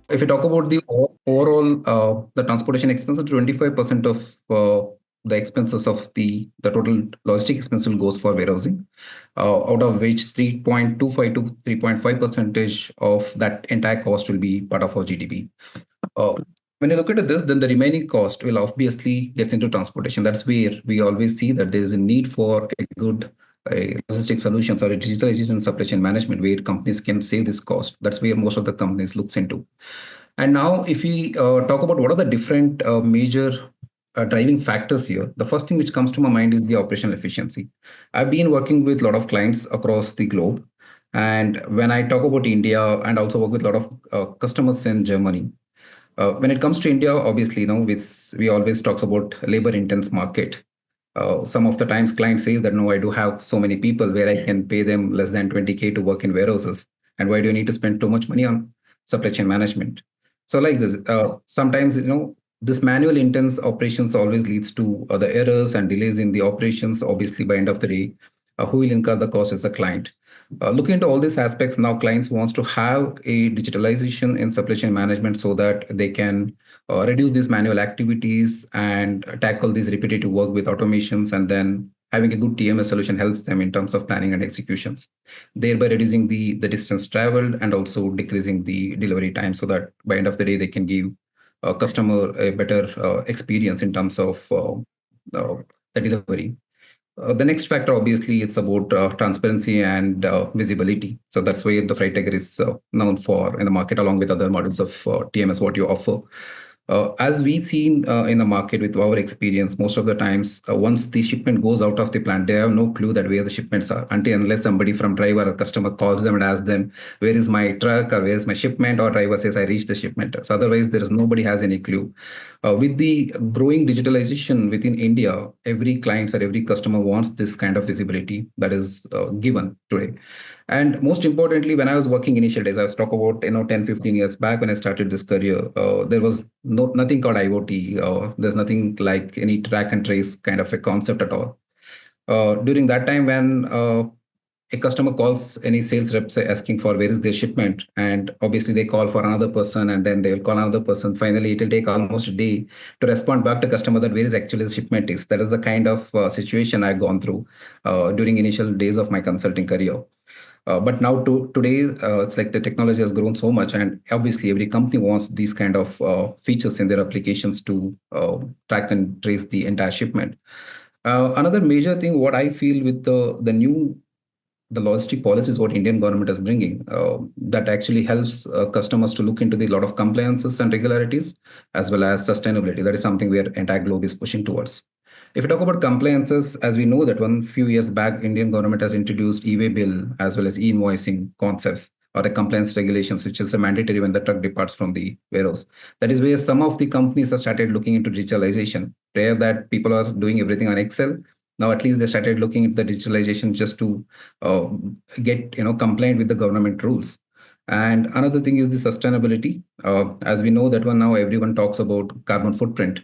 If you talk about the overall the transportation expenses, 25% of the expenses of the total logistic expense will goes for warehousing, out of which 3.25 to 3.5 percentage of that entire cost will be part of our GDP. Uh, when you look at this, then the remaining cost will obviously gets into transportation. That's where we always see that there is a need for a good logistic solutions or a digitalization supply chain management where companies can save this cost. That's where most of the companies looks into. And now, if we talk about what are the different major driving factors here, the first thing which comes to my mind is the operational efficiency. I've been working with a lot of clients across the globe. And when I talk about India and also work with a lot of customers in Germany, when it comes to India, obviously, we always talks about labor intense market. Some of the times client says that, no, I do have so many people where I can pay them less than 20K to work in warehouses. And why do you need to spend too much money on supply chain management? So like this, sometimes, this manual intense operations always leads to the errors and delays in the operations. Obviously, by end of the day, who will incur the cost is the client. Looking into all these aspects, now clients wants to have a digitalization in supply chain management so that they can reduce these manual activities and tackle this repetitive work with automations, and then having a good TMS solution helps them in terms of planning and executions, thereby reducing the distance traveled and also decreasing the delivery time so that by end of the day they can give a customer a better experience in terms of the delivery. The next factor, obviously, it's about transparency and visibility. So that's why the Freight Tiger is known for in the market, along with other models of TMS, what you offer. As we've seen in the market with our experience, most of the times, once the shipment goes out of the plant, they have no clue that where the shipments are until unless somebody from driver or customer calls them and asks them, where is my truck or where's my shipment? Or driver says, I reached the shipment. So otherwise, there is nobody has any clue. With the growing digitalization within India, every client or every customer wants this kind of visibility that is given today. And most importantly, when I was working initial days, I was talk about 10, 15 years back when I started this career, there was nothing called IoT. There's nothing like any track and trace kind of a concept at all. During that time when a customer calls any sales rep say, asking for where is their shipment, and obviously they call for another person and then they'll call another person. Finally, it will take almost a day to respond back to customer that where is actually the shipment is. That is the kind of situation I've gone through during initial days of my consulting career. But now today, it's like the technology has grown so much, and obviously every company wants these kind of features in their applications to track and trace the entire shipment. Another major thing, what I feel with the logistic policies what Indian government is bringing, that actually helps customers to look into the lot of compliances and regularities as well as sustainability. That is something where entire globe is pushing towards. If you talk about compliances, as we know that one few years back, Indian government has introduced e-way bill as well as e-invoicing concepts or the compliance regulations, which is a mandatory when the truck departs from the warehouse. That is where some of the companies have started looking into digitalization. Prior that people are doing everything on Excel. Now at least they started looking at the digitalization just to uh, get compliant with the government rules. And another thing is the sustainability. As we know that one now everyone talks about carbon footprint,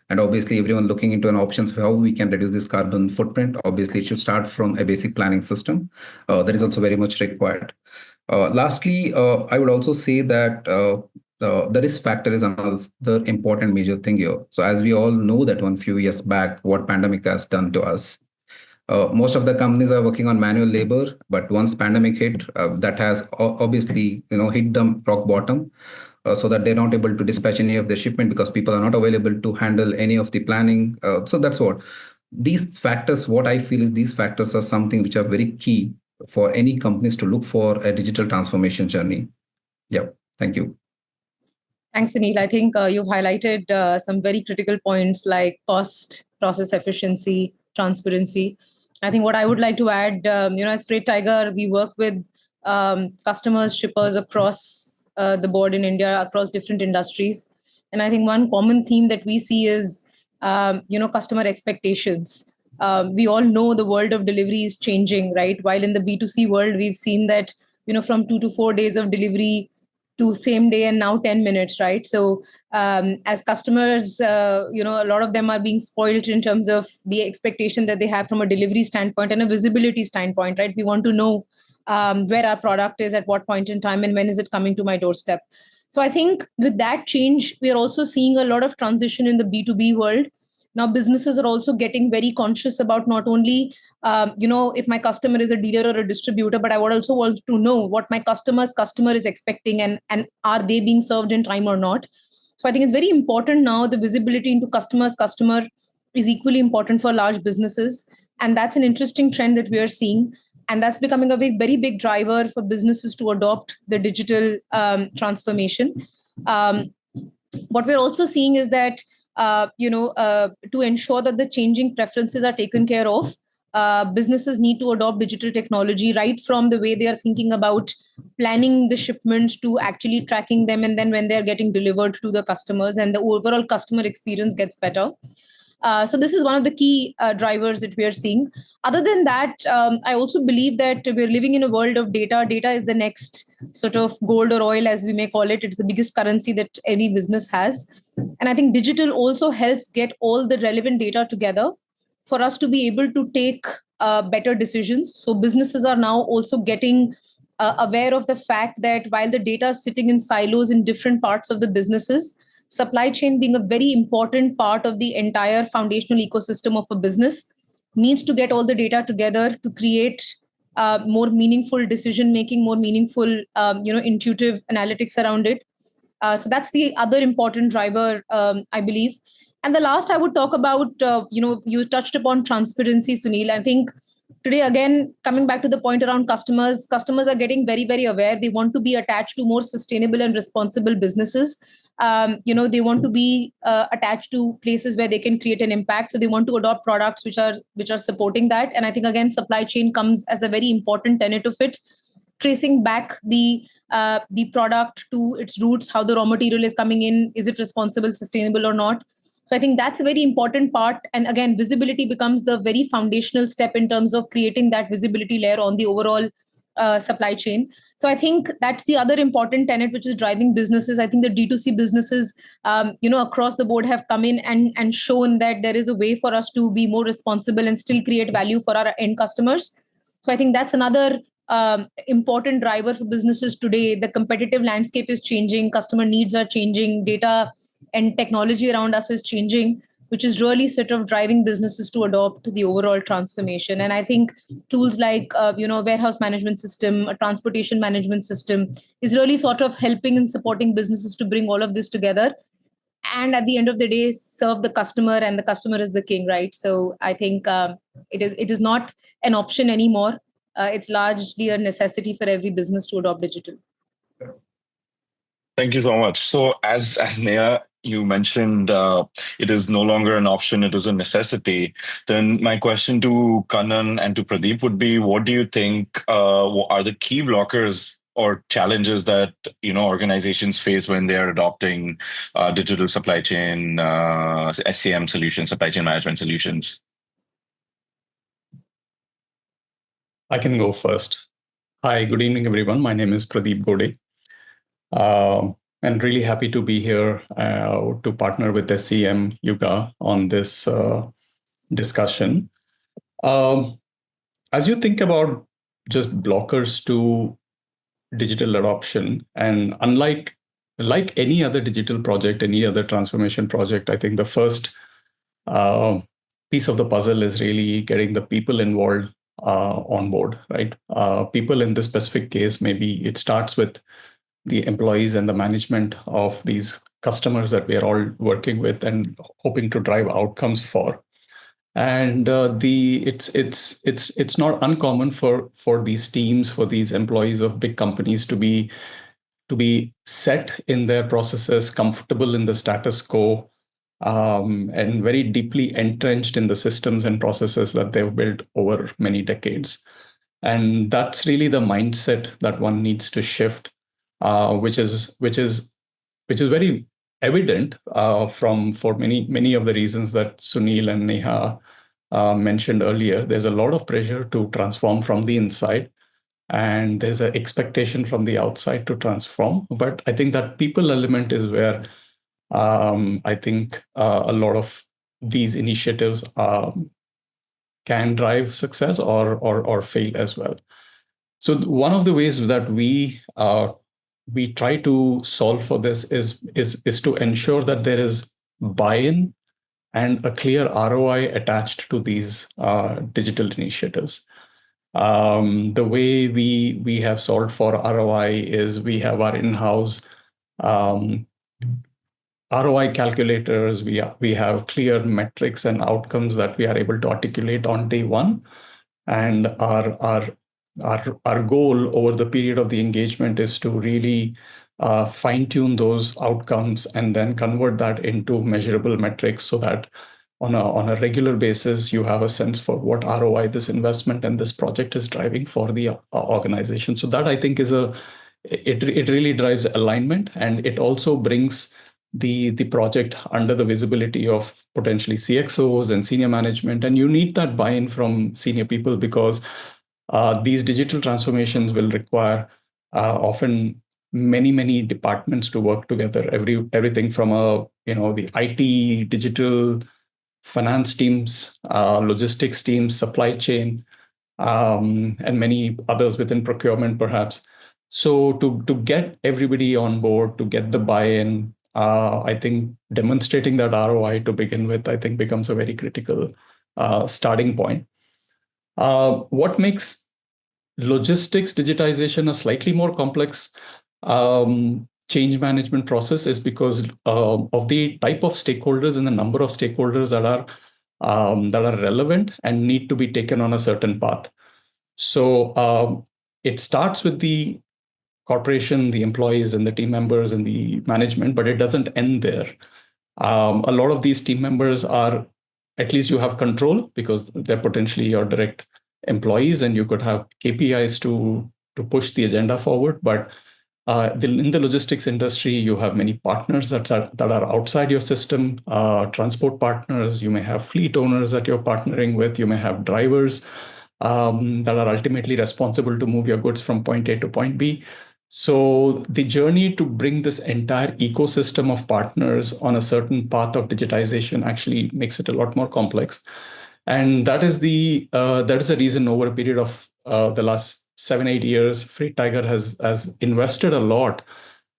and obviously everyone looking into an options for how we can reduce this carbon footprint. Obviously, it should start from a basic planning system. That is also very much required. Lastly, I would also say that the risk factor is another important major thing here. So as we all know that one few years back, what pandemic has done to us. Most of the companies are working on manual labor, but once pandemic hit, that has obviously hit them rock bottom, so that they're not able to dispatch any of the shipment because people are not available to handle any of the planning. So that's what these factors. What I feel is these factors are something which are very key for any companies to look for a digital transformation journey. Yeah, thank you. Thanks, Sunil. I think you've highlighted some very critical points like cost, process efficiency, transparency. I think what I would like to add, as Freight Tiger, we work with customers, shippers across the board in India, across different industries. And I think one common theme that we see is, customer expectations. We all know the world of delivery is changing, right? While in the B2C world, we've seen that, from 2 to 4 days of delivery to same day and now 10 minutes, right? So as customers, a lot of them are being spoiled in terms of the expectation that they have from a delivery standpoint and a visibility standpoint, right? We want to know where our product is at what point in time and when is it coming to my doorstep. So I think with that change, we are also seeing a lot of transition in the B2B world. Now businesses are also getting very conscious about not only if my customer is a dealer or a distributor, but I would also want to know what my customer is expecting, and are they being served in time or not. So I think it's very important now. The visibility into customer is equally important for large businesses, and that's an interesting trend that we are seeing, and that's becoming a very big driver for businesses to adopt the digital transformation. um, what we're also seeing is that to ensure that the changing preferences are taken care of, businesses need to adopt digital technology right from the way they are thinking about planning the shipments to actually tracking them, and then when they're getting delivered to the customers, and the overall customer experience gets better. So this is one of the key drivers that we are seeing. Other than that, I also believe that we're living in a world of data. Data is the next sort of gold or oil, as we may call it. It's the biggest currency that any business has. And I think digital also helps get all the relevant data together for us to be able to take better decisions. So businesses are now also getting aware of the fact that while the data is sitting in silos in different parts of the businesses, supply chain being a very important part of the entire foundational ecosystem of a business needs to get all the data together to create more meaningful decision making, more meaningful intuitive analytics around it. So that's the other important driver, I believe. And the last I would talk about, you touched upon transparency, Sunil. I think today, again, coming back to the point around customers are getting very aware. They want to be attached to more sustainable and responsible businesses. They want to be attached to places where they can create an impact. So they want to adopt products which are supporting that. And I think, again, supply chain comes as a very important tenet of it, tracing back the product to its roots, how the raw material is coming in, is it responsible, sustainable or not. So I think that's a very important part. And again, visibility becomes the very foundational step in terms of creating that visibility layer on the overall supply chain. So I think that's the other important tenet which is driving businesses. I think the D2C businesses, across the board have come in and shown that there is a way for us to be more responsible and still create value for our end customers. So I think that's another important driver for businesses today. The competitive landscape is changing, customer needs are changing, data and technology around us is changing, which is really sort of driving businesses to adopt the overall transformation. And I think tools like warehouse management system, a transportation management system is really sort of helping and supporting businesses to bring all of this together, and at the end of the day serve the customer, and the customer is the king, right? So I think it is not an option anymore. It's largely a necessity for every business to adopt digital. Thank you so much. So, as Neha, you mentioned, it is no longer an option; it is a necessity. Then, my question to Kannan and to Pradeep would be: what do you think are the key blockers or challenges that organizations face when they are adopting digital supply chain SCM solutions, supply chain management solutions? I can go first. Hi, good evening, everyone. My name is Pradeep Gode. And really happy to be here to partner with SCM Yuga on this discussion. As you think about just blockers to digital adoption, and like any other digital project, any other transformation project, I think the first piece of the puzzle is really getting the people involved on board, right? People in this specific case, maybe it starts with the employees and the management of these customers that we are all working with and hoping to drive outcomes for. And it's not uncommon for these teams, for these employees of big companies to be set in their processes, comfortable in the status quo, and very deeply entrenched in the systems and processes that they've built over many decades. And that's really the mindset that one needs to shift, which is very evident for many of the reasons that Sunil and Neha mentioned earlier. There's a lot of pressure to transform from the inside, and there's an expectation from the outside to transform. But I think that people element is where I think a lot of these initiatives can drive success or fail as well. So one of the ways that we we try to solve for this is to ensure that there is buy-in and a clear ROI attached to these digital initiatives. The way we have solved for ROI is we have our in-house um, ROI calculators. We have clear metrics and outcomes that we are able to articulate on day one, and our goal over the period of the engagement is to really fine tune those outcomes and then convert that into measurable metrics so that on a regular basis, you have a sense for what ROI this investment and this project is driving for the organization. So that I think it really drives alignment, and it also brings the project under the visibility of potentially CXOs and senior management. And you need that buy-in from senior people because these digital transformations will require often many departments to work together. Everything from the IT, digital, finance teams, logistics teams, supply chain, and many others within procurement, perhaps. So to get everybody on board, to get the buy-in, I think demonstrating that ROI to begin with, I think becomes a very critical starting point. What makes logistics digitization a slightly more complex change management process is because of the type of stakeholders and the number of stakeholders that are relevant and need to be taken on a certain path. So it starts with the corporation, the employees, and the team members and the management, but it doesn't end there. A lot of these team members are, at least you have control because they're potentially your direct employees, and you could have KPIs to push the agenda forward. But in the logistics industry, you have many partners that are outside your system, transport partners. You may have fleet owners that you're partnering with. You may have drivers that are ultimately responsible to move your goods from point A to point B. So the journey to bring this entire ecosystem of partners on a certain path of digitization actually makes it a lot more complex. And that is the reason over a period of the last 7-8 years, Freight Tiger has invested a lot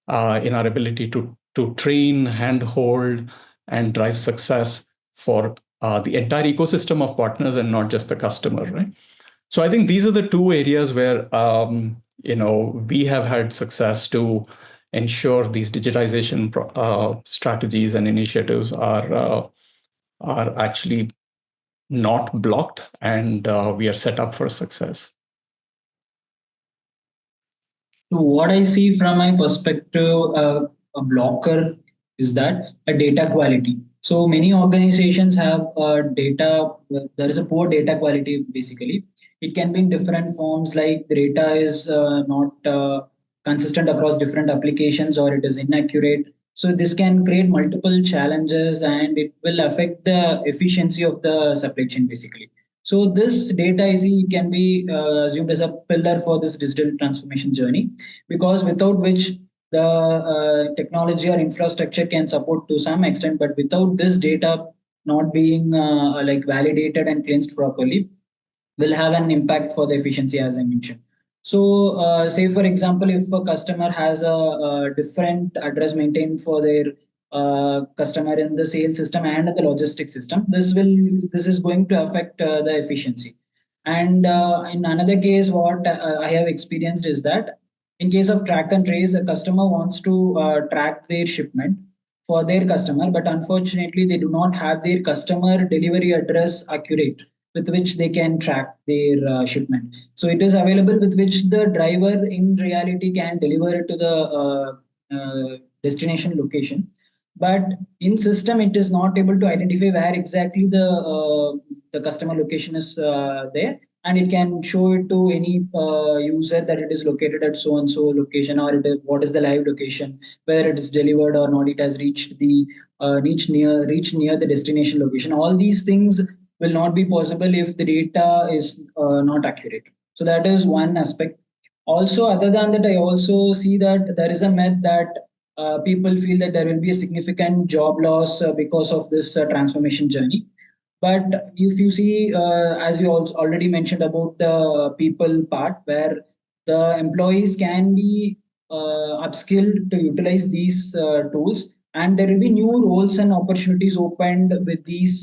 in our ability to train, handhold, and drive success for the entire ecosystem of partners and not just the customer, right? So I think these are the two areas where we have had success to ensure these digitization strategies and initiatives are actually not blocked, and we are set up for success. So what I see from my perspective, a blocker is that a data quality. So many organizations have data. There is a poor data quality. Basically, it can be in different forms. Like the data is not consistent across different applications, or it is inaccurate. So this can create multiple challenges, and it will affect the efficiency of the supply chain. Basically, so this data can be assumed as a pillar for this digital transformation journey, because without which the technology or infrastructure can support to some extent, but without this data not being like validated and cleansed properly, will have an impact for the efficiency, as I mentioned. So, say for example, if a customer has a different address maintained for their customer in the sales system and the logistics system, this is going to affect the efficiency. And in another case, what I have experienced is that in case of track and trace, a customer wants to track their shipment for their customer, but unfortunately, they do not have their customer delivery address accurate with which they can track their shipment. So it is available with which the driver in reality can deliver it to the destination location. But in system, it is not able to identify where exactly the customer location is there, and it can show it to any user that it is located at so and so location, or what is the live location, whether it is delivered or not, it has reached the reach near the destination location. All these things will not be possible if the data is not accurate. So that is one aspect. Also, other than that, I also see that there is a myth that people feel that there will be a significant job loss because of this transformation journey. But if you see, as you also already mentioned about the people part, where the employees can be upskilled to utilize these tools, and there will be new roles and opportunities opened with these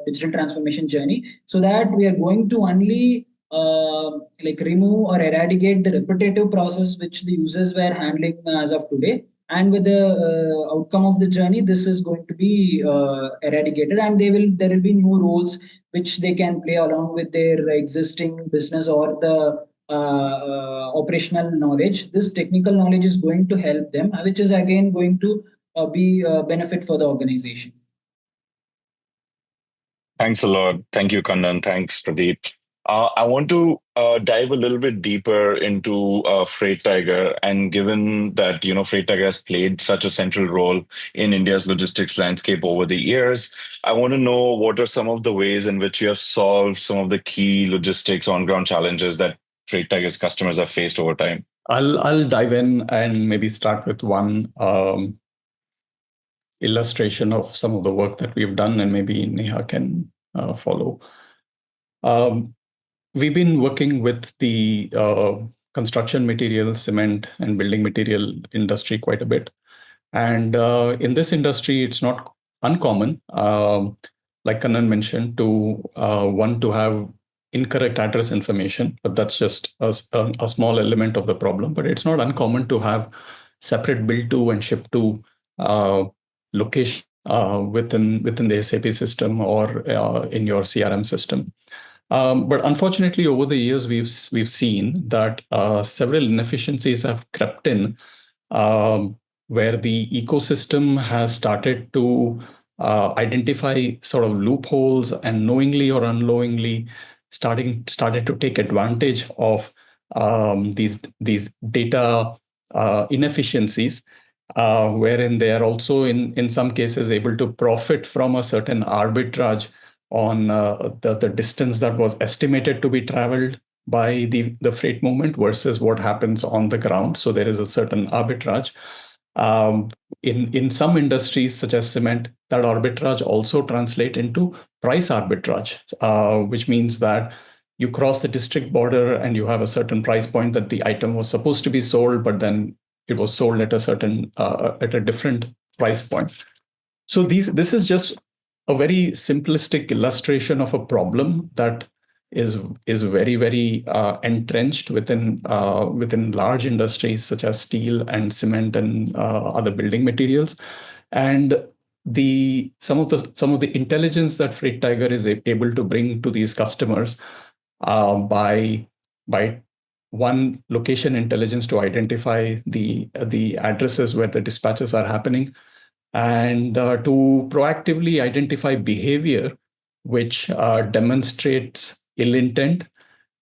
digital transformation journey, so that we are going to only like remove or eradicate the repetitive process which the users were handling as of today, and with the outcome of the journey, this is going to be eradicated, and there will be new roles which they can play along with their existing business or the operational knowledge. This technical knowledge is going to help them, which is again going to be a benefit for the organization. Thanks a lot. Thank you, Kannan. Thanks, Pradeep. I want to dive a little bit deeper into Freight Tiger, and given that Freight Tiger has played such a central role in India's logistics landscape over the years, I want to know what are some of the ways in which you have solved some of the key logistics on-ground challenges that Freight Tiger's customers have faced over time. I'll dive in and maybe start with one illustration of some of the work that we've done, and maybe Neha can follow. We've been working with the construction material, cement, and building material industry quite a bit. And in this industry, it's not uncommon, like Kannan mentioned, to have incorrect address information, but that's just a small element of the problem. But it's not uncommon to have separate build to and ship to location within the SAP system or in your CRM system. But unfortunately, over the years, we've seen that several inefficiencies have crept in, where the ecosystem has started to identify sort of loopholes, and knowingly or unknowingly started to take advantage of these data inefficiencies, wherein they are also in some cases able to profit from a certain arbitrage on the distance that was estimated to be traveled by the freight movement versus what happens on the ground. So there is a certain arbitrage. In some industries, such as cement, that arbitrage also translate into price arbitrage, which means that you cross the district border and you have a certain price point that the item was supposed to be sold, but then it was sold at a different price point. So this is just a very simplistic illustration of a problem that is very, very entrenched within large industries such as steel and cement and other building materials. And some of the intelligence that Freight Tiger is able to bring to these customers by one, location intelligence to identify the addresses where the dispatches are happening, and to proactively identify behavior which demonstrates ill intent,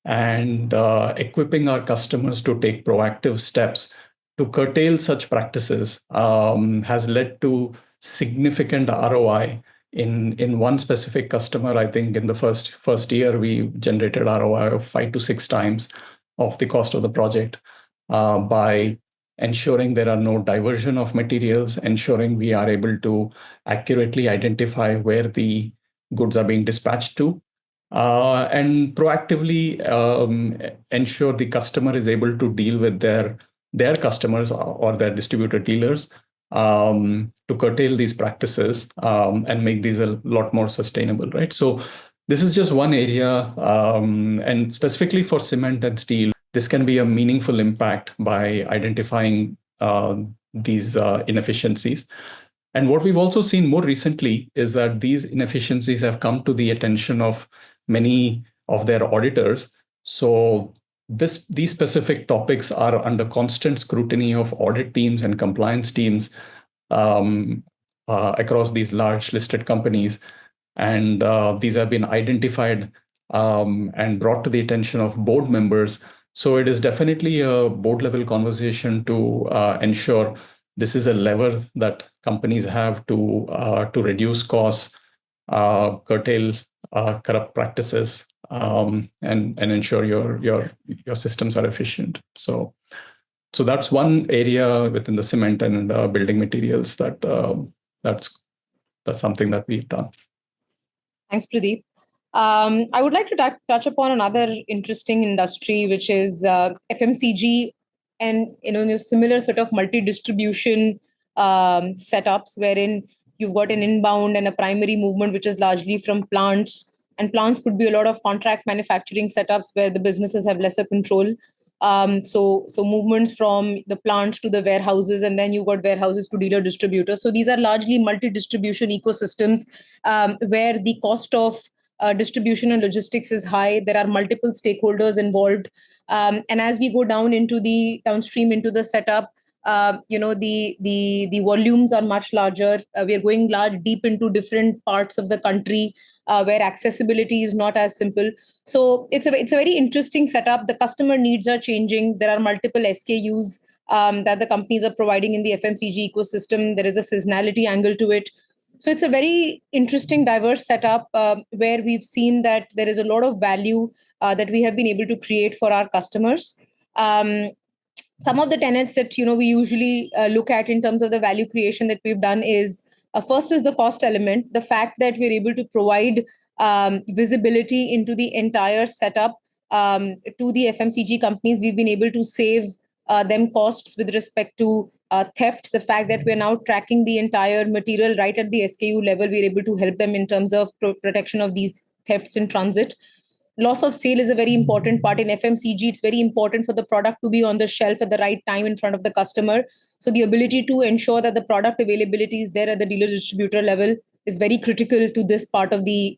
and equipping our customers to take proactive steps to curtail such practices has led to significant ROI. In one specific customer, I think in the first year, we generated ROI of 5 to 6 times of the cost of the project by ensuring there are no diversion of materials, ensuring we are able to accurately identify where the goods are being dispatched to, and proactively ensure the customer is able to deal with their customers or their distributor dealers to curtail these practices and make these a lot more sustainable, right? So this is just one area, and specifically for cement and steel, this can be a meaningful impact by identifying these inefficiencies. And what we've also seen more recently is that these inefficiencies have come to the attention of many of their auditors. So these specific topics are under constant scrutiny of audit teams and compliance teams across these large listed companies. And these have been identified and brought to the attention of board members. So it is definitely a board level conversation to ensure this is a lever that companies have to reduce costs, curtail corrupt practices, and ensure your systems are efficient. So that's one area within the cement and building materials that's something that we've done. Thanks, Pradeep. I would like to touch upon another interesting industry, which is FMCG and similar sort of multi-distribution setups wherein you've got an inbound and a primary movement, which is largely from plants. And plants could be a lot of contract manufacturing setups where the businesses have lesser control. So movements from the plants to the warehouses, and then you got warehouses to dealer distributors. So these are largely multi-distribution ecosystems where the cost of distribution and logistics is high. There are multiple stakeholders involved, and as we go down into the downstream into the setup, the volumes are much larger. We are going deep into different parts of the country where accessibility is not as simple. So it's a very interesting setup. The customer needs are changing. There are multiple SKUs that the companies are providing in the FMCG ecosystem. There is a seasonality angle to it. So it's a very interesting, diverse setup where we've seen that there is a lot of value that we have been able to create for our customers. Some of the tenets that we usually look at in terms of the value creation that we've done is first is the cost element, the fact that we're able to provide visibility into the entire setup to the FMCG companies. We've been able to save them costs with respect to thefts. The fact that we're now tracking the entire material right at the SKU level, we're able to help them in terms of protection of these thefts in transit. Loss of sale is a very important part in FMCG. It's very important for the product to be on the shelf at the right time in front of the customer. So the ability to ensure that the product availability is there at the dealer distributor level is very critical to this part of the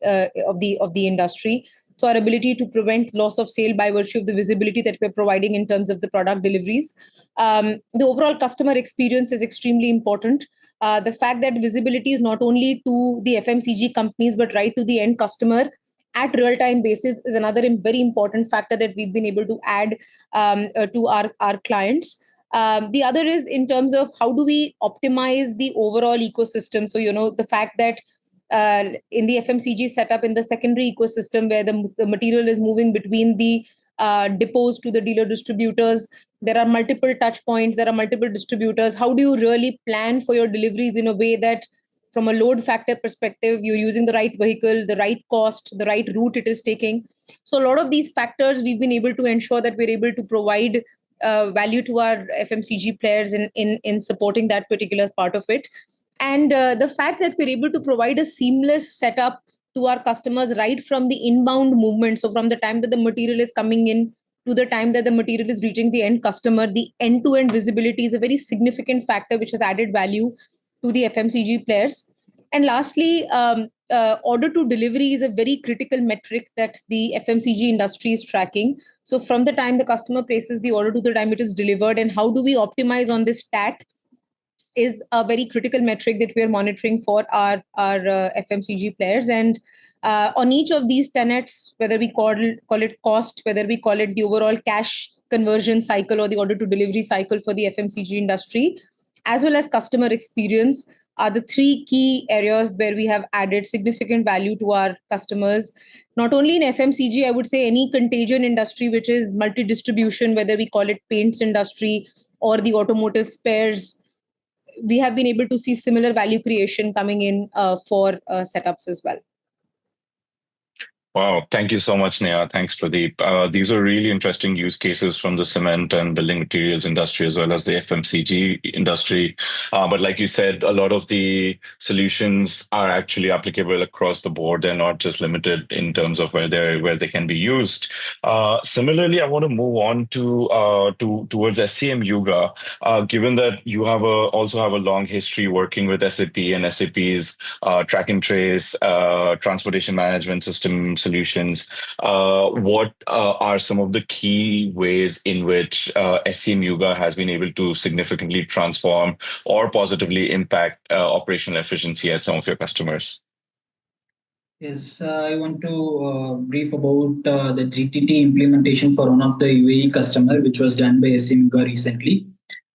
industry. So our ability to prevent loss of sale by virtue of the visibility that we're providing in terms of the product deliveries. The overall customer experience is extremely important. The fact that visibility is not only to the FMCG companies, but right to the end customer at real-time basis is another very important factor that we've been able to add to our clients. The other is in terms of how do we optimize the overall ecosystem. So, the fact that in the FMCG setup, in the secondary ecosystem where the material is moving between the depots to the dealer distributors, there are multiple touch points, there are multiple distributors. How do you really plan for your deliveries in a way that from a load factor perspective, you're using the right vehicle, the right cost, the right route it is taking? So a lot of these factors, we've been able to ensure that we're able to provide value to our FMCG players in supporting that particular part of it. And the fact that we're able to provide a seamless setup to our customers right from the inbound movement. So from the time that the material is coming in to the time that the material is reaching the end customer, the end-to-end visibility is a very significant factor which has added value to the FMCG players. And lastly, order to delivery is a very critical metric that the FMCG industry is tracking. So from the time the customer places the order to the time it is delivered, and how do we optimize on this stat is a very critical metric that we are monitoring for our FMCG players. And on each of these tenets, whether we call it cost, whether we call it the overall cash conversion cycle or the order to delivery cycle for the FMCG industry, as well as customer experience, are the three key areas where we have added significant value to our customers. Not only in FMCG, I would say any contagion industry, which is multi-distribution, whether we call it paints industry or the automotive spares, we have been able to see similar value creation coming in for setups as well. Wow, thank you so much, Neha. Thanks, Pradeep. These are really interesting use cases from the cement and building materials industry as well as the FMCG industry. But like you said, a lot of the solutions are actually applicable across the board. They're not just limited in terms of where they can be used. Similarly, I want to move on towards SCM Yuga. Given that you also have a long history working with SAP and SAP's track and trace transportation management system solutions, what are some of the key ways in which SCM Yuga has been able to significantly transform or positively impact operational efficiency at some of your customers? Yes, I want to brief about the GTT implementation for one of the UAE customer, which was done by SCM Yuga recently,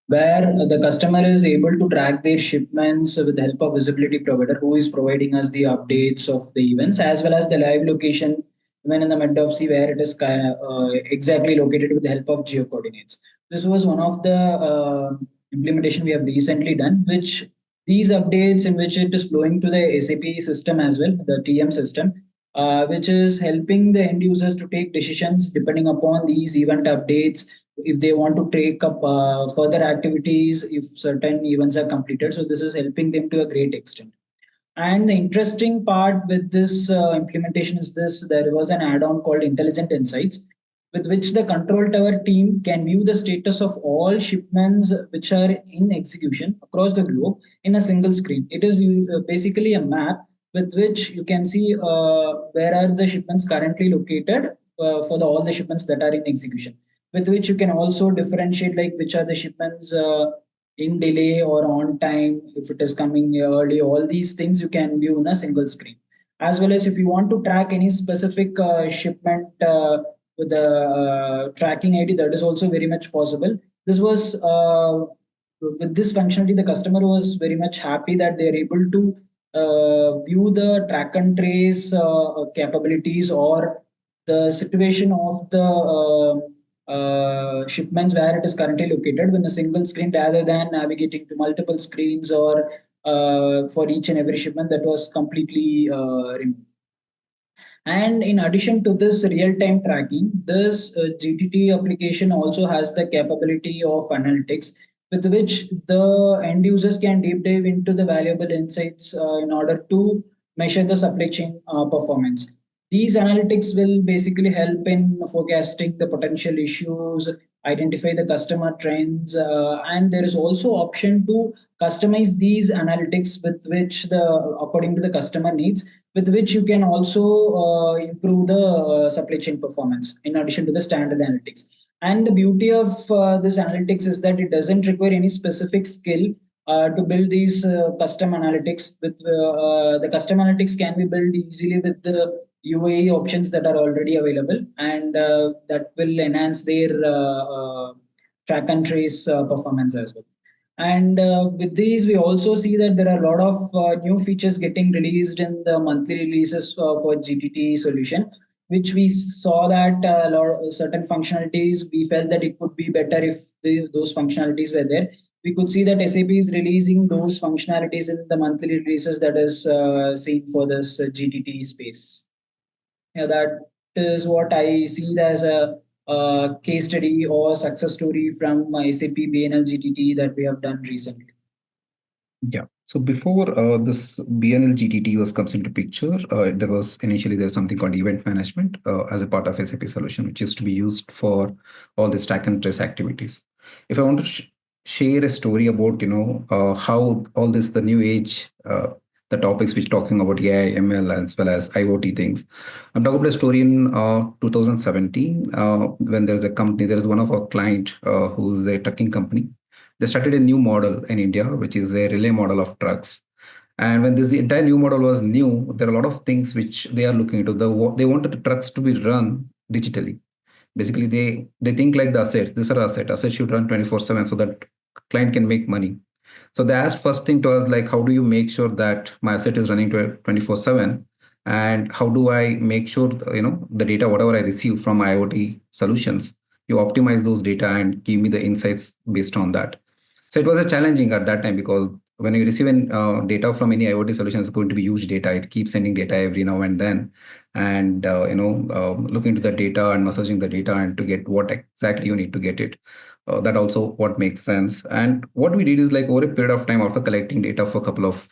where the customer is able to track their shipments with the help of visibility provider who is providing us the updates of the events as well as the live location even in the mid of sea where it is exactly located with the help of geo coordinates. This was one of the implementation we have recently done, which these updates in which it is flowing to the SAP system as well, the TM system, which is helping the end users to take decisions depending upon these event updates, if they want to take up further activities if certain events are completed. So this is helping them to a great extent. And the interesting part with this implementation is this: there was an add-on called Intelligent Insights, with which the control tower team can view the status of all shipments which are in execution across the globe in a single screen. It is basically a map with which you can see where are the shipments currently located for all the shipments that are in execution, with which you can also differentiate like which are the shipments in delay or on time, if it is coming early. All these things you can view in a single screen. As well as if you want to track any specific shipment with the tracking ID, that is also very much possible. This was with this functionality, the customer was very much happy that they are able to view the track and trace capabilities or the situation of the shipments where it is currently located in a single screen, rather than navigating to multiple screens or for each and every shipment that was completely removed. And in addition to this real-time tracking, this GTT application also has the capability of analytics, with which the end users can deep dive into the valuable insights in order to measure the supply chain performance. These analytics will basically help in forecasting the potential issues, identify the customer trends, and there is also option to customize these analytics with which the according to the customer needs, with which you can also improve the supply chain performance in addition to the standard analytics. And the beauty of this analytics is that it doesn't require any specific skill to build these custom analytics. With the custom analytics can be built easily with the UAE options that are already available, and that will enhance their track and trace performance as well. And with these, we also see that there are a lot of new features getting released in the monthly releases for GTT solution, which we saw that a lot of certain functionalities, we felt that it could be better if those functionalities were there. We could see that SAP is releasing those functionalities in the monthly releases that is seen for this GTT space. Yeah, that is what I see as a case study or success story from SAP BNL GTT that we have done recently. Yeah. So before this BNL GTT was comes into picture, there was initially there's something called event management as a part of SAP solution, which is to be used for all these track and trace activities. If I want to share a story about how all this the new age the topics which talking about AI, ML as well as IoT things. I'm talking about a story in 2017 when there's a company, there is one of our client who's a trucking company. They started a new model in India, which is a relay model of trucks. And when the entire new model was new, there are a lot of things which they are looking into. They wanted the trucks to be run digitally. Basically, they think like the assets. These are assets. Assets should run 24/7 so that client can make money. So they asked first thing to us like, how do you make sure that my asset is running 24/7, and how do I make sure the data whatever I receive from IoT solutions, you optimize those data and give me the insights based on that. So it was a challenging at that time because when you receive data from any IoT solution, it's going to be huge data. It keeps sending data every now and then, and looking into the data and massaging the data and to get what exactly you need to get it. That also what makes sense. And what we did is like over a period of time after collecting data for a couple of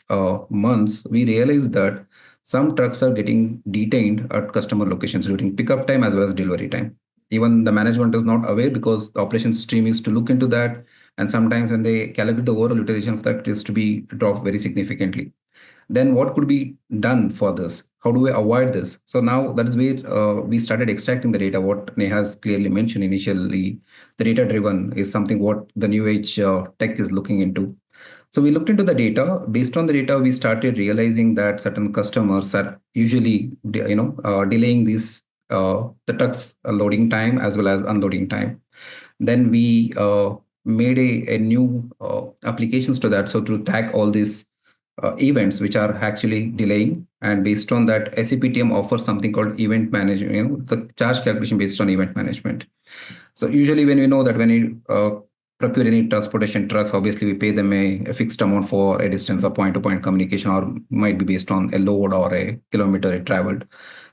months, we realized that some trucks are getting detained at customer locations during pickup time as well as delivery time. Even the management is not aware because the operations stream is to look into that. And sometimes when they calculate the overall utilization of that, it is to be dropped very significantly. Then what could be done for this? How do we avoid this? So now that is where we started extracting the data. What Neha has clearly mentioned initially, the data driven is something what the new age tech is looking into. So we looked into the data. Based on the data, we started realizing that certain customers are usually, delaying these the trucks loading time as well as unloading time. Then we made a new applications to that. So to track all these events which are actually delaying, and based on that, SAP team offers something called event management. The charge calculation based on event management. So usually when we know that when you procure any transportation trucks, obviously we pay them a fixed amount for a distance of point-to-point communication, or might be based on a load or a kilometer it traveled.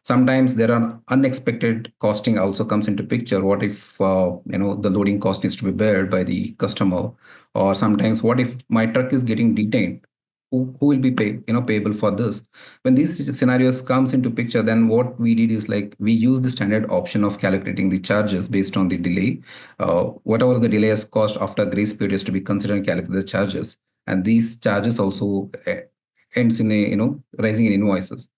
Sometimes there are unexpected costing also comes into picture. What if the loading cost needs to be bared by the customer, or sometimes what if my truck is getting detained? Who will be payable for this? When these scenarios comes into picture, then what we did is like we use the standard option of calculating the charges based on the delay. Whatever the delay has cost after grace period is to be considered and calculate the charges, and these charges also ends in a rising in invoices.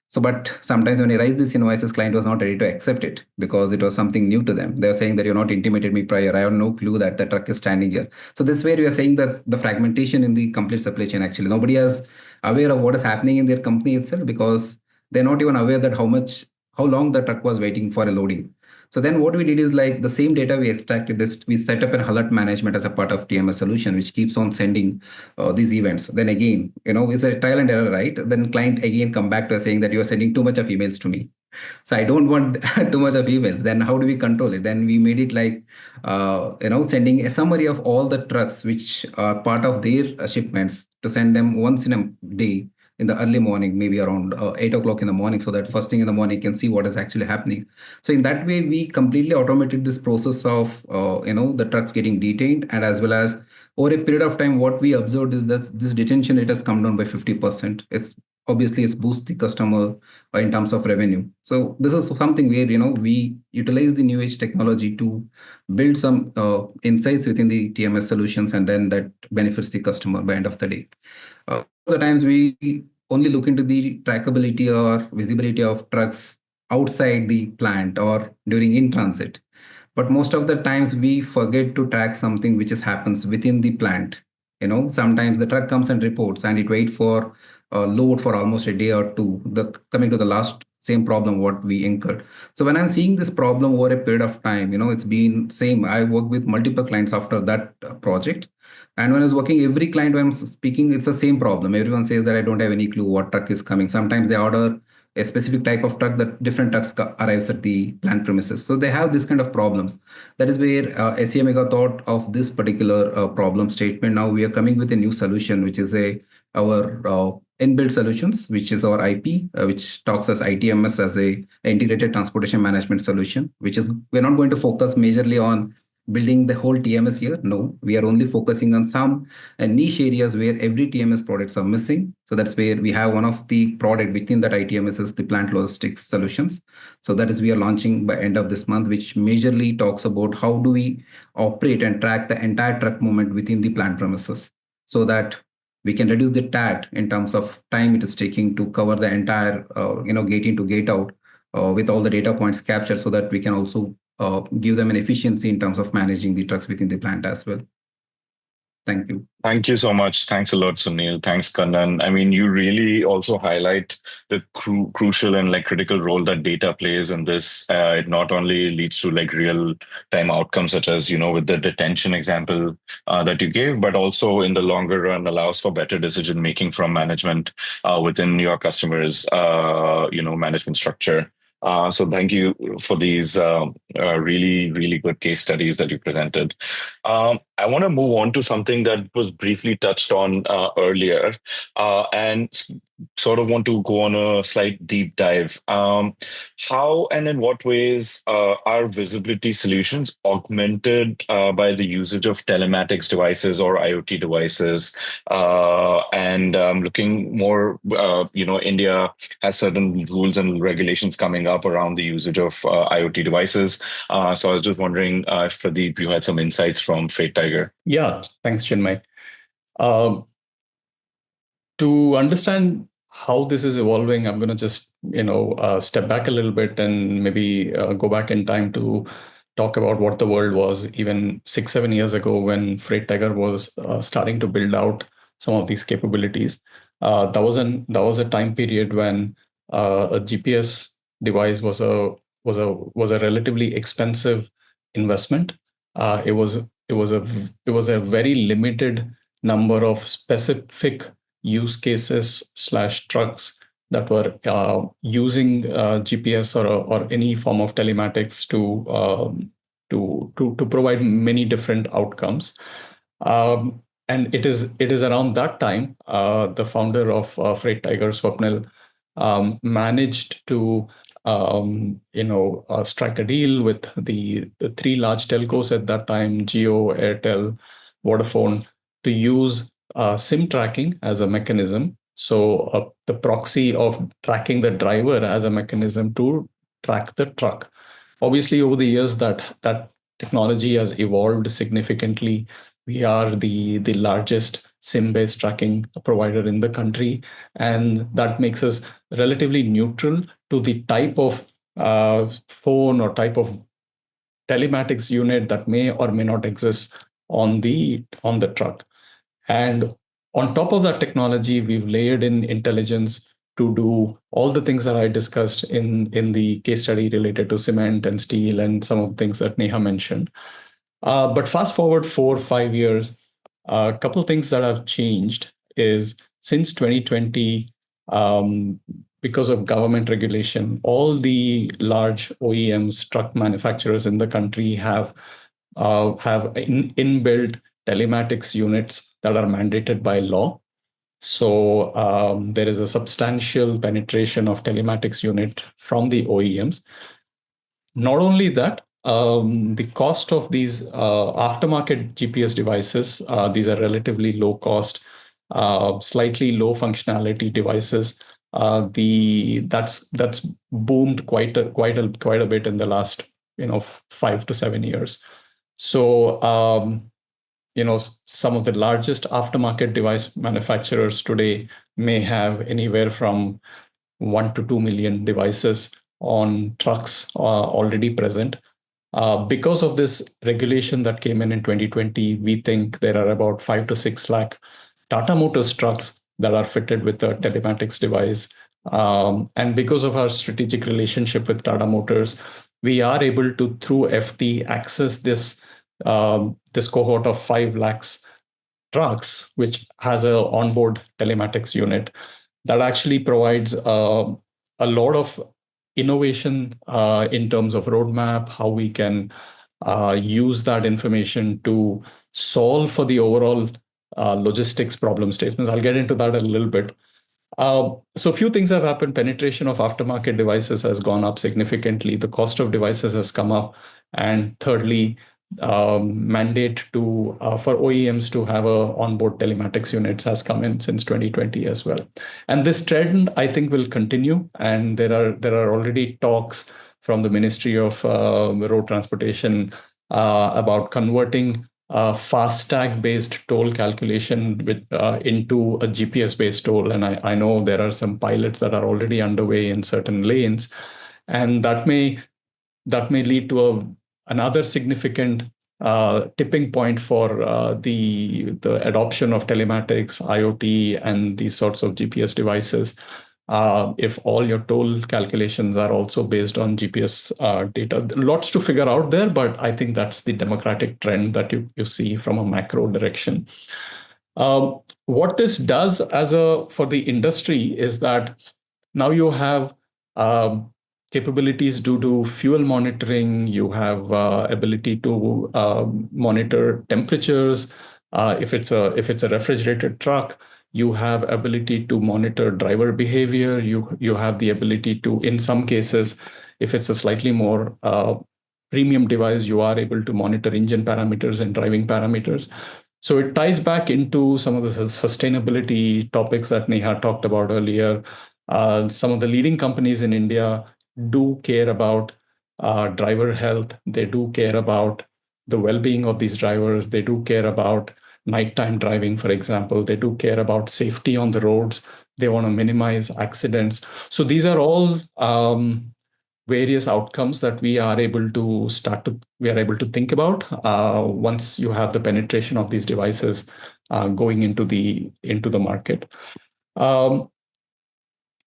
So, but sometimes when you raise these invoices, client was not ready to accept it because it was something new to them. They're saying that you're not intimated me prior. I have no clue that the truck is standing here. So this way we are saying that the fragmentation in the complete supply chain, actually nobody is aware of what is happening in their company itself, because they're not even aware that how long the truck was waiting for a loading. So then what we did is like the same data we extracted this, we set up an alert management as a part of TMS solution, which keeps on sending these events. Then again, it's a trial and error, right? Then client again come back to us saying that you are sending too much of emails to me. So I don't want too much of emails. Then how do we control it? Then we made it like sending a summary of all the trucks which are part of their shipments, to send them once in a day in the early morning, maybe around 8 o'clock in the morning, so that first thing in the morning you can see what is actually happening. So in that way we completely automated this process of the trucks getting detained, and as well as over a period of time what we observed is that this detention rate has come down by 50%. It's boost the customer in terms of revenue. So this is something where we utilize the new age technology to build some insights within the TMS solutions, and then that benefits the customer by end of the day. The times we only look into the trackability or visibility of trucks outside the plant or during in transit, but most of the times we forget to track something which is happens within the plant. Sometimes the truck comes and reports and it wait for load for almost a day or two, the coming to the last same problem what we incurred. So when I'm seeing this problem over a period of time, it's been same. I work with multiple clients after that project, and when I was working every client when I'm speaking, it's the same problem. Everyone says that I don't have any clue what truck is coming. Sometimes they order a specific type of truck, that different trucks arrives at the plant premises. So they have this kind of problems. That is where SEMega thought of this particular problem statement. Now we are coming with a new solution, which is our inbuilt solutions, which is our IP, which talks as ITMS, as a integrated transportation management solution. Which is, we're not going to focus majorly on building the whole TMS here. No, we are only focusing on some niche areas where every TMS products are missing. So that's where we have one of the product within that ITMS is the plant logistics solutions. So that is we are launching by end of this month, which majorly talks about how do we operate and track the entire truck movement within the plant premises, so that we can reduce the TAT in terms of time it is taking to cover the entire gate in to gate out with all the data points captured, so that we can also give them an efficiency in terms of managing the trucks within the plant as well. Thank you. Thank you so much. Thanks a lot, Sunil. Thanks, Kannan. I mean, you really also highlight the crucial and like critical role that data plays in this. It not only leads to like real time outcomes, such as, with the detention example that you gave, but also in the longer run allows for better decision making from management within your customers, management structure. So thank you for these really, really good case studies that you presented. I want to move on to something that was briefly touched on earlier, and sort of want to go on a slight deep dive. How and in what ways are visibility solutions augmented by the usage of telematics devices or IoT devices? And looking more, India has certain rules and regulations coming up around the usage of IoT devices. So I was just wondering if Pradeep, you had some insights from Freight Tiger. Yeah, thanks, Chinmay. To understand how this is evolving, I'm going to just step back a little bit and maybe go back in time to talk about what the world was even 6-7 years ago when Freight Tiger was starting to build out some of these capabilities. That was a time period when a GPS device was a relatively expensive investment. It was a very limited number of specific use cases / trucks that were using GPS or any form of telematics to to provide many different outcomes. And it is around that time the founder of Freight Tiger, Swapnil, managed to strike a deal with the three large telcos at that time, Jio, Airtel, Vodafone, to use SIM tracking as a mechanism. So the proxy of tracking the driver as a mechanism to track the truck. Obviously, over the years, that technology has evolved significantly. We are the largest SIM-based tracking provider in the country, and that makes us relatively neutral to the type of phone or type of telematics unit that may or may not exist on the truck. And on top of that technology, we've layered in intelligence to do all the things that I discussed in the case study related to cement and steel and some of the things that Neha mentioned. But fast forward 4 or 5 years, a couple of things that have changed is since 2020, because of government regulation, all the large OEMs, truck manufacturers in the country have inbuilt telematics units that are mandated by law. So there is a substantial penetration of telematics unit from the OEMs. Not only that, the cost of these aftermarket GPS devices, these are relatively low cost, slightly low functionality devices. That's boomed quite a bit in the last 5 to 7 years. So some of the largest aftermarket device manufacturers today may have anywhere from 1 to 2 million devices on trucks already present. Because of this regulation that came in 2020, we think there are about 5 to 6 lakh Tata Motors trucks that are fitted with a telematics device. And because of our strategic relationship with Tata Motors, we are able to, through FT, access this cohort of 5 lakhs trucks, which has an onboard telematics unit that actually provides a lot of innovation in terms of roadmap, how we can use that information to solve for the overall logistics problem statements. I'll get into that a little bit. So a few things have happened. Penetration of aftermarket devices has gone up significantly. The cost of devices has come up. And thirdly, mandate for OEMs to have a onboard telematics units has come in since 2020 as well. And this trend, I think, will continue. And there are already talks from the Ministry of Road Transportation about converting FASTag-based toll calculation into a GPS-based toll. And I know there are some pilots that are already underway in certain lanes, and that may lead to another significant tipping point for the adoption of telematics, IoT, and these sorts of GPS devices. If all your toll calculations are also based on GPS data. Lots to figure out there, but I think that's the democratic trend that you see from a macro direction. What this does for the industry is that now you have capabilities due to fuel monitoring. You have ability to monitor temperatures. If it's a refrigerated truck, you have ability to monitor driver behavior. You have the ability to, in some cases, if it's a slightly more premium device, you are able to monitor engine parameters and driving parameters. So it ties back into some of the sustainability topics that Neha talked about earlier. Some of the leading companies in India do care about driver health. They do care about the well-being of these drivers. They do care about nighttime driving, for example. They do care about safety on the roads. They want to minimize accidents. So these are all various outcomes that we are able to think about once you have the penetration of these devices going into the market.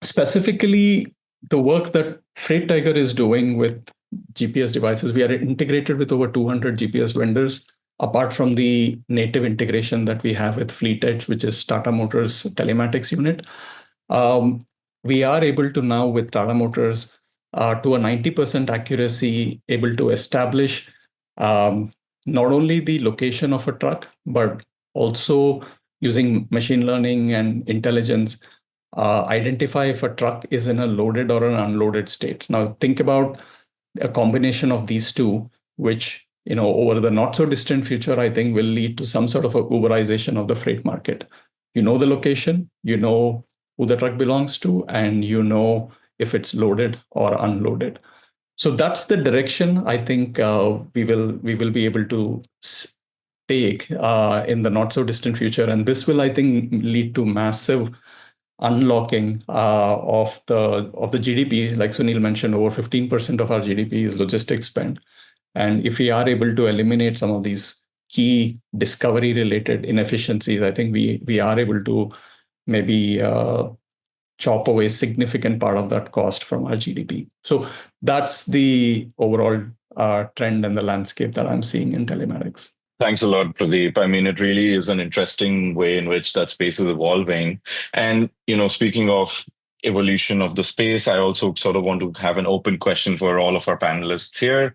Specifically, the work that Freight Tiger is doing with GPS devices, we are integrated with over 200 GPS vendors, apart from the native integration that we have with Fleet Edge, which is Tata Motors telematics unit. We are able to now, with Tata Motors, to a 90% accuracy, able to establish Not only the location of a truck, but also using machine learning and intelligence, identify if a truck is in a loaded or an unloaded state. Now, think about a combination of these two, which over the not so distant future, I think will lead to some sort of a Uberization of the freight market. You know the location, you know who the truck belongs to, and you know if it's loaded or unloaded. So that's the direction I think we will be able to take in the not so distant future, and this will, I think, lead to massive unlocking of the GDP. Like Sunil mentioned, over 15% of our GDP is logistics spend, and if we are able to eliminate some of these key discovery related inefficiencies, I think we are able to maybe chop away significant part of that cost from our GDP. So that's the overall trend and the landscape that I'm seeing in telematics. Thanks a lot, Pradeep. I mean, it really is an interesting way in which that space is evolving. And, speaking of evolution of the space, I also sort of want to have an open question for all of our panelists here,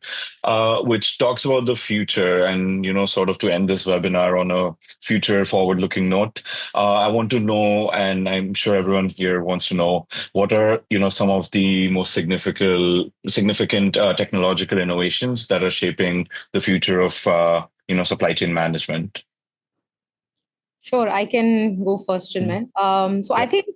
which talks about the future and, sort of to end this webinar on a future forward-looking note. I want to know, and I'm sure everyone here wants to know, what are, some of the most significant technological innovations that are shaping the future of supply chain management? Sure, I can go first, Chinmay. I think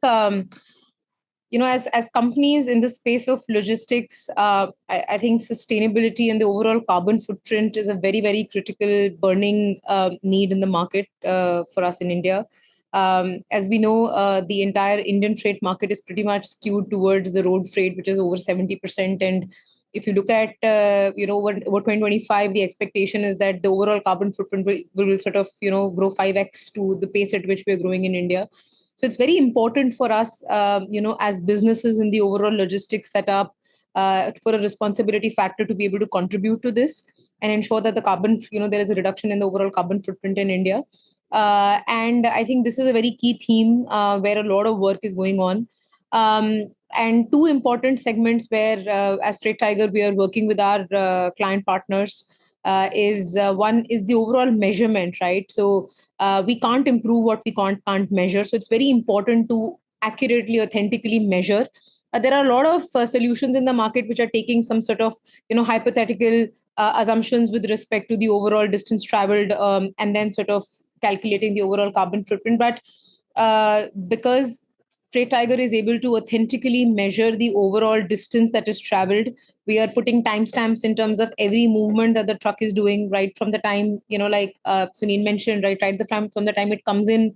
as companies in the space of logistics, I think sustainability and the overall carbon footprint is a very, very critical burning need in the market for us in India. As we know, the entire Indian freight market is pretty much skewed towards the road freight, which is over 70%. And if you look at over 2025, the expectation is that the overall carbon footprint will sort of grow 5x to the pace at which we are growing in India. So it's very important for us, as businesses in the overall logistics setup, for a responsibility factor to be able to contribute to this and ensure that the carbon, there is a reduction in the overall carbon footprint in India. And I think this is a very key theme where a lot of work is going on. And two important segments where, as Freight Tiger, we are working with our client partners is one is the overall measurement, right? So we can't improve what we can't measure. So it's very important to accurately, authentically measure. There are a lot of solutions in the market which are taking some sort of hypothetical assumptions with respect to the overall distance traveled, and then sort of calculating the overall carbon footprint. But because Freight Tiger is able to authentically measure the overall distance that is traveled, we are putting timestamps in terms of every movement that the truck is doing, right from the time, like Sunil mentioned, right from the time it comes in,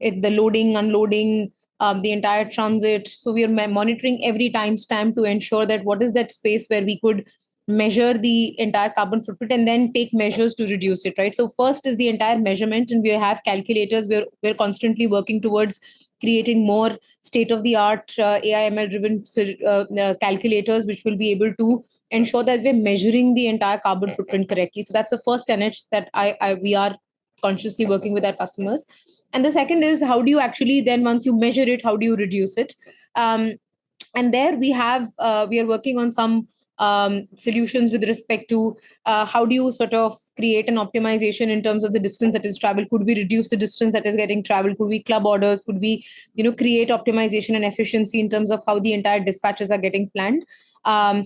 the loading, unloading, the entire transit. So we are monitoring every timestamp to ensure that what is that space where we could measure the entire carbon footprint and then take measures to reduce it, right? So first is the entire measurement, and we have calculators. We're constantly working towards creating more state-of-the-art AI ML-driven calculators, which will be able to ensure that we're measuring the entire carbon footprint correctly. So that's the first tenet that we are consciously working with our customers. And the second is, how do you actually then, once you measure it, how do you reduce it? And there we are working on some solutions with respect to how do you sort of create an optimization in terms of the distance that is traveled. Could we reduce the distance that is getting traveled? Could we club orders? Could we create optimization and efficiency in terms of how the entire dispatches are getting planned?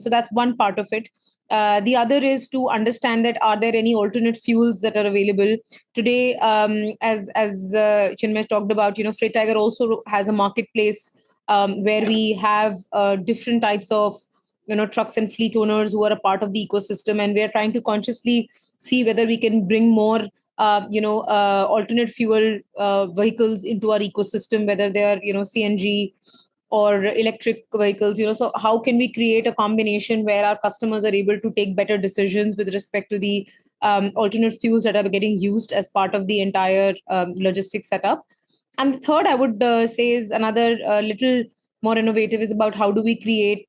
So that's one part of it. The other is to understand that are there any alternate fuels that are available today? As Chinmay talked about, Freight Tiger also has a marketplace where we have different types of trucks and fleet owners who are a part of the ecosystem, and we are trying to consciously see whether we can bring more alternate fuel vehicles into our ecosystem, whether they are CNG or electric vehicles. So how can we create a combination where our customers are able to take better decisions with respect to the alternate fuels that are getting used as part of the entire logistics setup? And the third, I would say, is another little more innovative, is about how do we create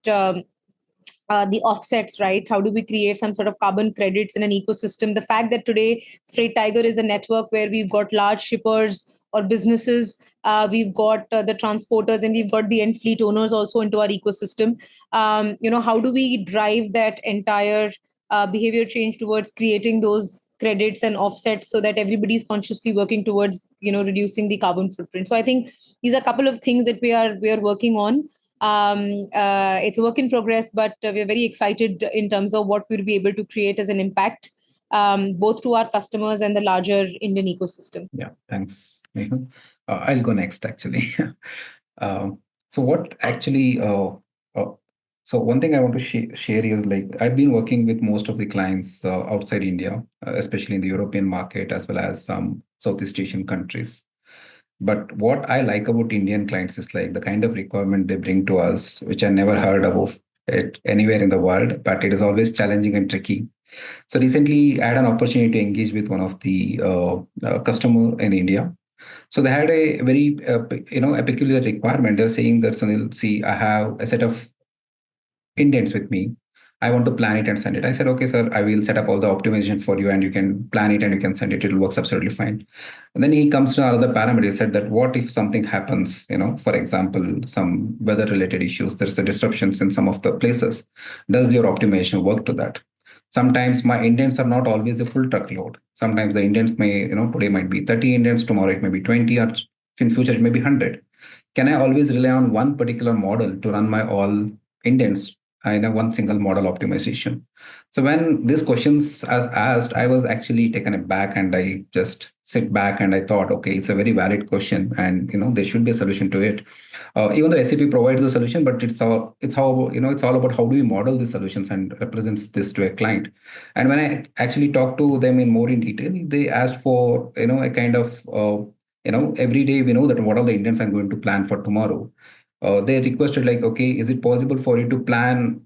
the offsets, right? How do we create some sort of carbon credits in an ecosystem? The fact that today Freight Tiger is a network where we've got large shippers or businesses, we've got the transporters, and we've got the end fleet owners also into our ecosystem. How do we drive that entire behavior change towards creating those credits and offsets so that everybody is consciously working towards reducing the carbon footprint. So I think these are a couple of things that we are working on. It's a work in progress, but we're very excited in terms of what we'll be able to create as an impact, both to our customers and the larger Indian ecosystem. Yeah, thanks, Neha. I'll go next, actually. Um, so what actually, uh, so one thing I want to share is like I've been working with most of the clients outside India, especially in the European market as well as some Southeast Asian countries. But what I like about Indian clients is like the kind of requirement they bring to us, which I never heard of it anywhere in the world, but it is always challenging and tricky. So recently, I had an opportunity to engage with one of the customer in India. So they had a very a peculiar requirement. They're saying that, Sunil, see, I have a set of indents with me. I want to plan it and send it. I said, okay, sir, I will set up all the optimization for you and you can plan it and you can send it. It works absolutely fine. And then he comes to another parameter. He said that what if something happens, for example, some weather related issues, there's a disruptions in some of the places. Does your optimization work to that? Sometimes my indents are not always a full truckload. Sometimes the indents may, today might be 30 indents, tomorrow it may be 20, or in future it may be 100. Can I always rely on one particular model to run my all indents in a one single model optimization? So when these questions as asked, I was actually taken aback and I just sit back and I thought, okay, it's a very valid question and there should be a solution to it. Even though SAP provides a solution, but it's how it's all about how do we model the solutions and represents this to a client. And when I actually talked to them in more in detail, they asked for a kind of every day we know that what are the intents I'm going to plan for tomorrow. They requested like, okay, is it possible for you to plan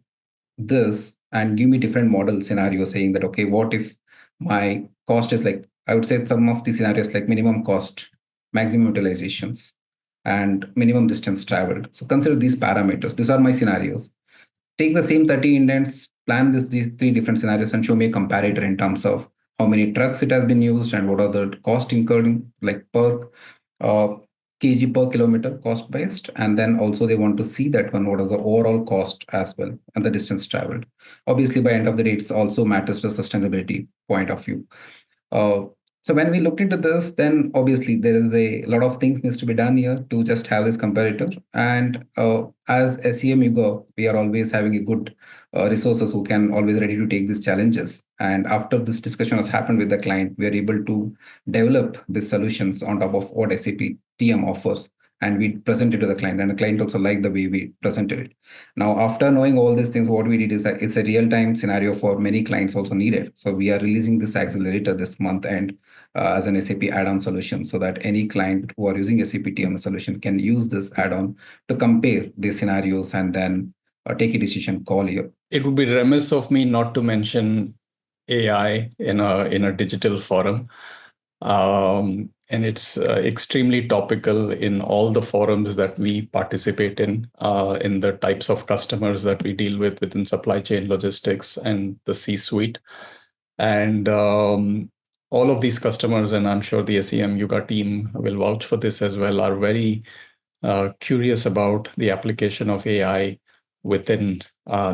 this and give me different model scenarios, saying that okay, what if my cost is like, I would say some of the scenarios like minimum cost, maximum utilizations, and minimum distance traveled. So consider these parameters. These are my scenarios. Take the same 30 indents, plan these three different scenarios, and show me a comparator in terms of how many trucks it has been used and what are the cost incurred, like per uh, kg per kilometer cost based. And then also they want to see that one, what is the overall cost as well and the distance traveled. Obviously, by end of the day, it also matters to sustainability point of view. uh, so when we looked into this, then obviously there is a lot of things needs to be done here to just have this comparator. And as SEM Yuga, we are always having a good resources who can always ready to take these challenges. And after this discussion has happened with the client, we are able to develop these solutions on top of what SAP TM offers. And we present it to the client, and the client also liked the way we presented it. Now, after knowing all these things, what we did is that it's a real-time scenario for many clients also needed. So we are releasing this accelerator this month and as an SAP add-on solution so that any client who are using SAP TMS solution can use this add-on to compare the scenarios and then take a decision call here. It would be remiss of me not to mention AI in a digital forum. And it's extremely topical in all the forums that we participate in the types of customers that we deal with within supply chain logistics and the C-suite. And all of these customers, and I'm sure the SEM Yuga team will vouch for this as well, are very curious about the application of AI within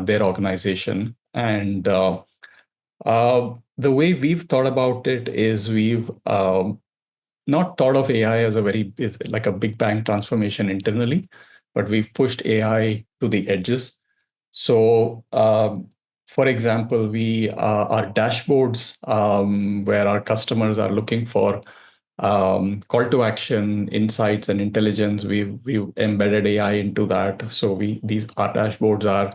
their organization. And the way we've thought about it is we've not thought of AI as like a big bang transformation internally, but we've pushed AI to the edges. So, for example, we our dashboards where our customers are looking for call to action, insights, and intelligence. We've embedded AI into that. So our dashboards are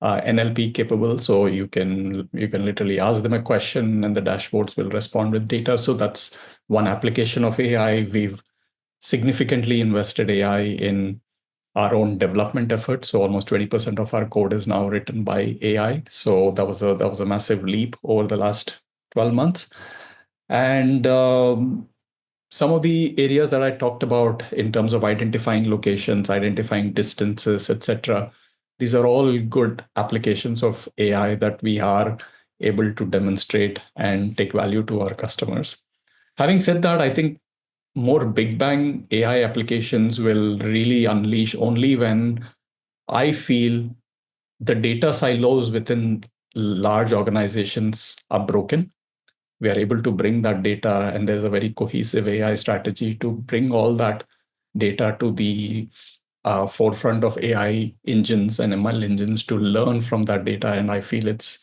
NLP capable, so you can literally ask them a question and the dashboards will respond with data. So that's one application of AI. We've significantly invested AI in our own development efforts. So almost 20% of our code is now written by AI. So that was a massive leap over the last 12 months. And some of the areas that I talked about in terms of identifying locations, identifying distances, etc., these are all good applications of AI that we are able to demonstrate and take value to our customers. Having said that, I think more big bang AI applications will really unleash only when I feel the data silos within large organizations are broken. We are able to bring that data, and there's a very cohesive AI strategy to bring all that data to the forefront of AI engines and ML engines to learn from that data. And I feel it's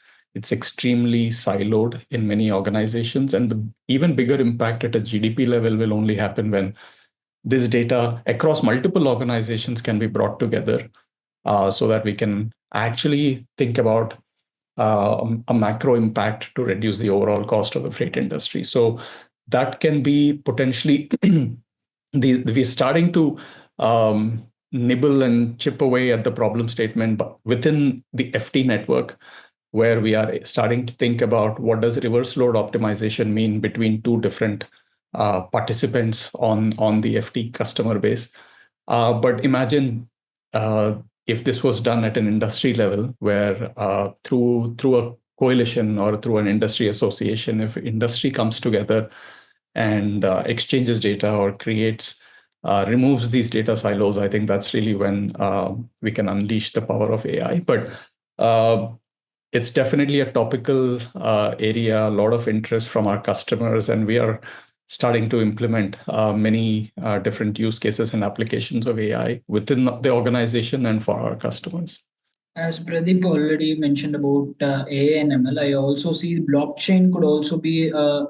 extremely siloed in many organizations, and the even bigger impact at a GDP level will only happen when this data across multiple organizations can be brought together, so that we can actually think about a macro impact to reduce the overall cost of the freight industry. So that can be potentially we're starting to nibble and chip away at the problem statement, but within the FT network, where we are starting to think about what does reverse load optimization mean between two different participants on the FT customer base. But imagine if this was done at an industry level, where through a coalition or through an industry association, if industry comes together and exchanges data or creates removes these data silos, I think that's really when we can unleash the power of AI. But it's definitely a topical area, a lot of interest from our customers, and we are starting to implement many different use cases and applications of AI within the organization and for our customers. As Pradeep already mentioned about AI and ML, I also see blockchain could also be a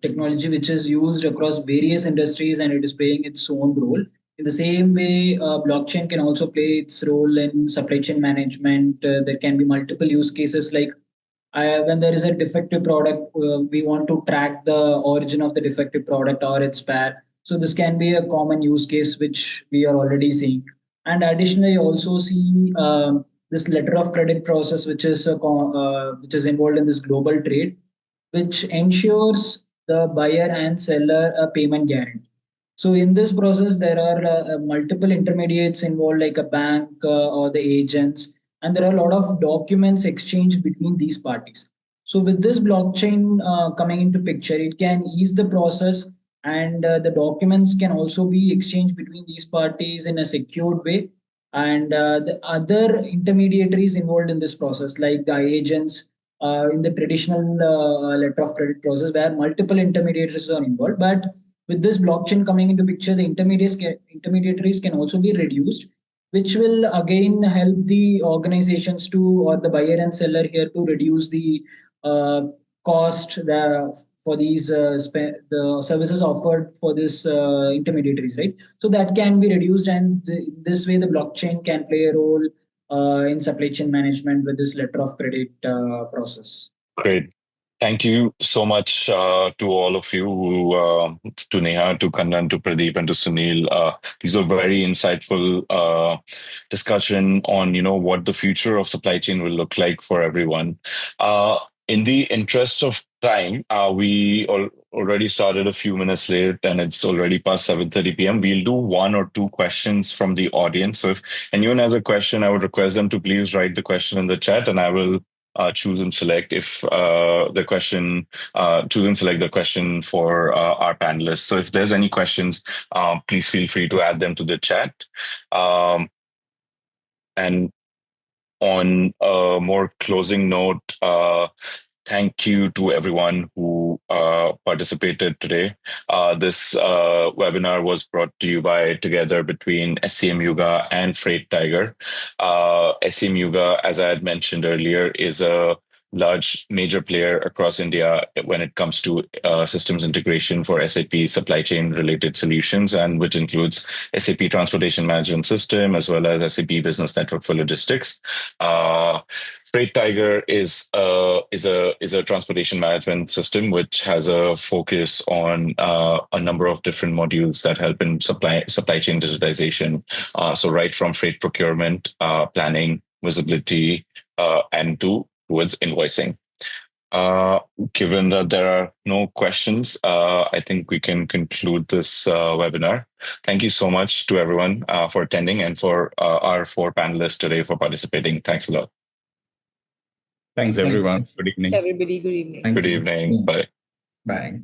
technology which is used across various industries, and it is playing its own role. In the same way, blockchain can also play its role in supply chain management. There can be multiple use cases like when there is a defective product, we want to track the origin of the defective product or its spare. So this can be a common use case which we are already seeing. And additionally, I also see this letter of credit process, which is involved in this global trade, which ensures the buyer and seller a payment guarantee. So in this process, there are multiple intermediates involved, like a bank or the agents, and there are a lot of documents exchanged between these parties. So with this blockchain coming into picture, it can ease the process, and the documents can also be exchanged between these parties in a secured way. And the other intermediaries involved in this process, like the agents in the traditional letter of credit process, where multiple intermediaries are involved, but with this blockchain coming into picture, the intermediaries can also be reduced, which will again help the organizations to, or the buyer and seller here, to reduce the cost for these the services offered for this intermediaries, right? So that can be reduced, and this way the blockchain can play a role in supply chain management with this letter of credit process. Great. Thank you so much to all of you, to Neha, to Kannan, to Pradeep, and to Sunil. These were very insightful discussion on, what the future of supply chain will look like for everyone. In the interest of time, we already started a few minutes late, and it's already past 7:30 p.m. We'll do one or two questions from the audience. So if anyone has a question, I would request them to please write the question in the chat, and I will choose and select the question for our panelists. So if there's any questions, please feel free to add them to the chat. And on a more closing note, thank you to everyone who participated today. This webinar was brought to you by Together between SCM Yuga and Freight Tiger. SCM Yuga, as I had mentioned earlier, is a large major player across India when it comes to systems integration for SAP supply chain related solutions, and which includes SAP Transportation Management System as well as SAP Business Network for Logistics. Freight Tiger is a transportation management system which has a focus on a number of different modules that help in supply chain digitization. So right from freight procurement, planning, visibility, and towards invoicing. Given that there are no questions, I think we can conclude this webinar. Thank you so much to everyone for attending, and for our 4 panelists today for participating. Thanks a lot. Thanks, everyone. Good evening. Thanks, everybody. Good evening. Good evening. Bye. Bye.